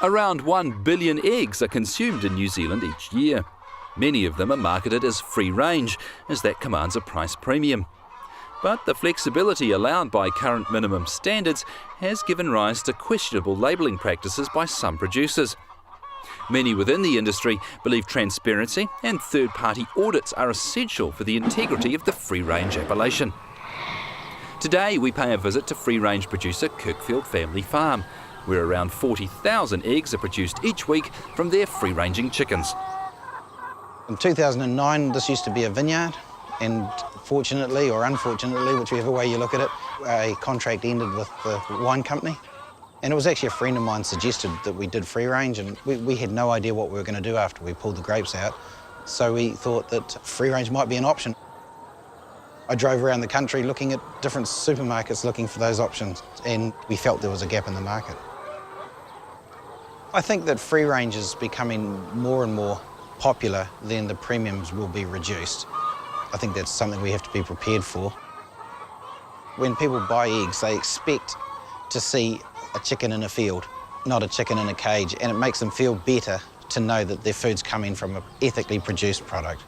Around 1 billion eggs are consumed in New Zealand each year. Many of them are marketed as free range, as that commands a price premium. But the flexibility allowed by current minimum standards has given rise to questionable labelling practices by some producers. Many within the industry believe transparency and third-party audits are essential for the integrity of the free-range appellation. Today we pay a visit to free-range producer Kirkfield Family Farm, where around 40,000 eggs are produced each week from their free-ranging chickens. In 2009, this used to be a vineyard, and fortunately or unfortunately, whichever way you look at it, a contract ended with the wine company. And it was actually a friend of mine suggested that we did free range, and we had no idea what we were going to do after we pulled the grapes out. So we thought that free range might be an option. I drove around the country looking at different supermarkets looking for those options, and we felt there was a gap in the market. I think that free range is becoming more and more popular, then the premiums will be reduced. I think that's something we have to be prepared for. When people buy eggs, they expect to see a chicken in a field, not a chicken in a cage, and it makes them feel better to know that their food's coming from an ethically produced product.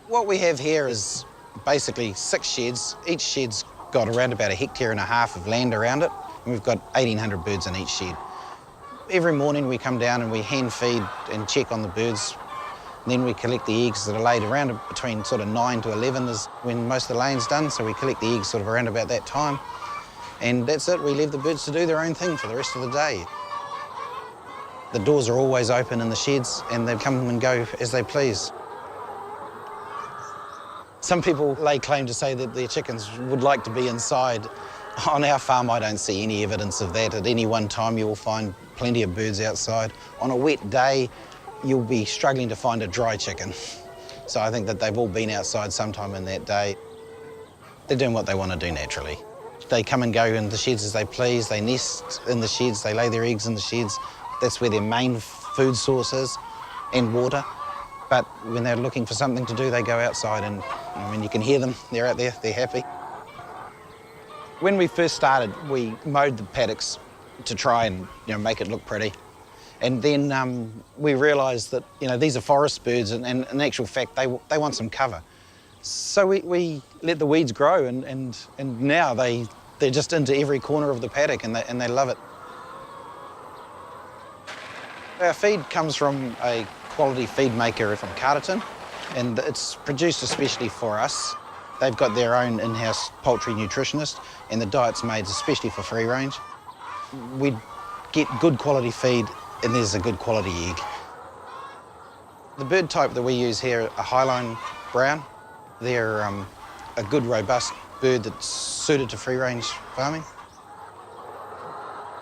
What we have here is basically 6 sheds. Each shed's got around about 1.5 hectares of land around it, and we've got 1,800 birds in each shed. Every morning we come down and we hand feed and check on the birds. And then we collect the eggs that are laid around between sort of 9 to 11 is when most of the laying's done, so we collect the eggs sort of around about that time. And that's it, we leave the birds to do their own thing for the rest of the day. The doors are always open in the sheds and they come and go as they please. Some people lay claim to say that their chickens would like to be inside. On our farm, I don't see any evidence of that. At any one time, you will find plenty of birds outside. On a wet day, you'll be struggling to find a dry chicken. So I think that they've all been outside sometime in that day. They're doing what they want to do naturally. They come and go in the sheds as they please. They nest in the sheds. They lay their eggs in the sheds. That's where their main food source is, and water. But when they're looking for something to do, they go outside, and I mean, you can hear them. They're out there. They're happy. When we first started, we mowed the paddocks to try and make it look pretty. And then we realised that these are forest birds, and in actual fact, they want some cover. So we let the weeds grow, and now they're just into every corner of the paddock, and they love it. Our feed comes from a quality feed maker from Carterton, and it's produced especially for us. They've got their own in-house poultry nutritionist, and the diet's made especially for free range. We get good quality feed, and there's a good quality egg. The bird type that we use here are Highline Brown. They're a good, robust bird that's suited to free range farming.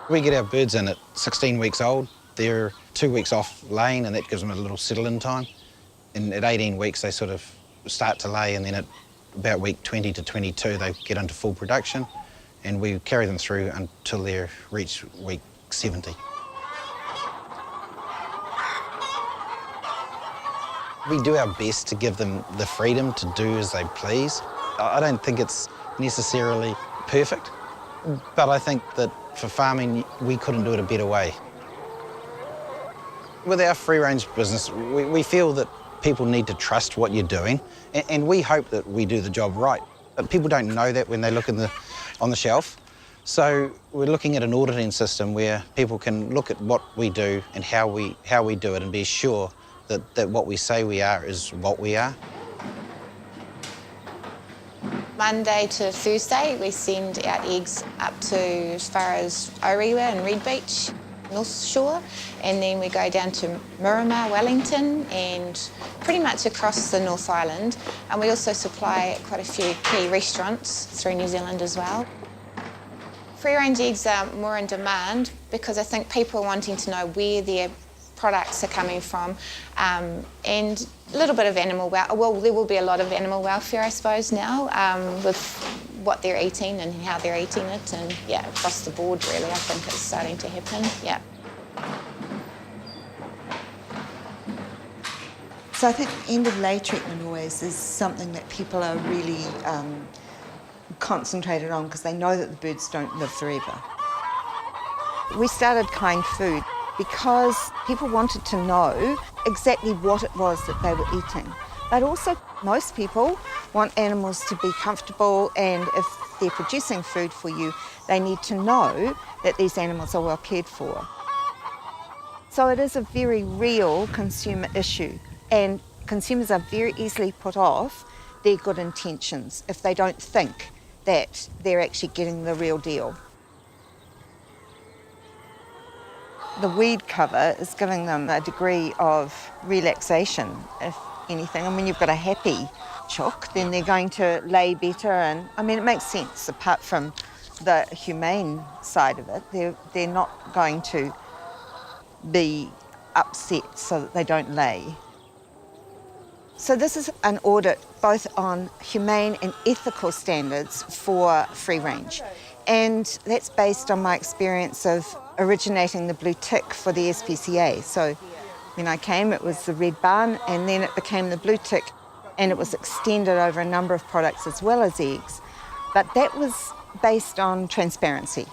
We get our birds in at 16 weeks old. They're 2 weeks off laying, and that gives them a little settle-in time. And at 18 weeks, they sort of start to lay, and then at about week 20 to 22, they get into full production, and we carry them through until they reach week 70. We do our best to give them the freedom to do as they please. I don't think it's necessarily perfect, but I think that for farming, we couldn't do it a better way. With our free-range business, we feel that people need to trust what you're doing, and we hope that we do the job right. But people don't know that when they look on the shelf. So we're looking at an auditing system where people can look at what we do and how we do it and be sure that what we say we are is what we are. Monday to Thursday, we send out eggs up to as far as Orewa and Red Beach, North Shore, and then we go down to Miramar, Wellington, and pretty much across the North Island. And we also supply quite a few key restaurants through New Zealand as well. Free-range eggs are more in demand because I think people are wanting to know where their products are coming from, and a little bit of animal welfare. Well, there will be a lot of animal welfare, I suppose, now, with what they're eating and how they're eating it, and yeah, across the board, really, I think it's starting to happen, yeah. So I think end-of-lay treatment always is something that people are really concentrated on because they know that the birds don't live forever. We started Kind Food because people wanted to know exactly what it was that they were eating. But also, most people want animals to be comfortable, and if they're producing food for you, they need to know that these animals are well cared for. So it is a very real consumer issue, and consumers are very easily put off their good intentions if they don't think that they're actually getting the real deal. The weed cover is giving them a degree of relaxation, if anything. And when you've got a happy chook, then they're going to lay better. And I mean, it makes sense apart from the humane side of it. They're not going to be upset so that they don't lay. So this is an audit both on humane and ethical standards for free range. And that's based on my experience of originating the blue tick for the SPCA. So when I came, it was the red barn, and then it became the blue tick, and it was extended over a number of products as well as eggs. But that was based on transparency,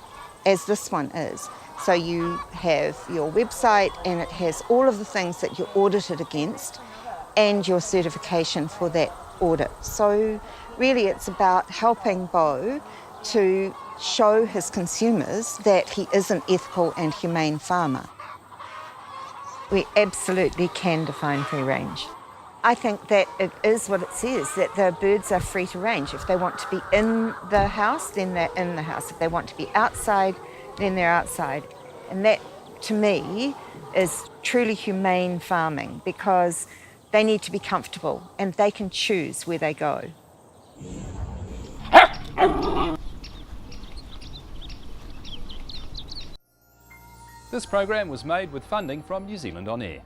as this one is. So you have your website, and it has all of the things that you're audited against and your certification for that audit. So really it's about helping Beau to show his consumers that he is an ethical and humane farmer. We absolutely can define free range. I think that it is what it says, that the birds are free to range. If they want to be in the house, then they're in the house. If they want to be outside, then they're outside. And that, to me, is truly humane farming, because they need to be comfortable and they can choose where they go. This program was made with funding from New Zealand On Air.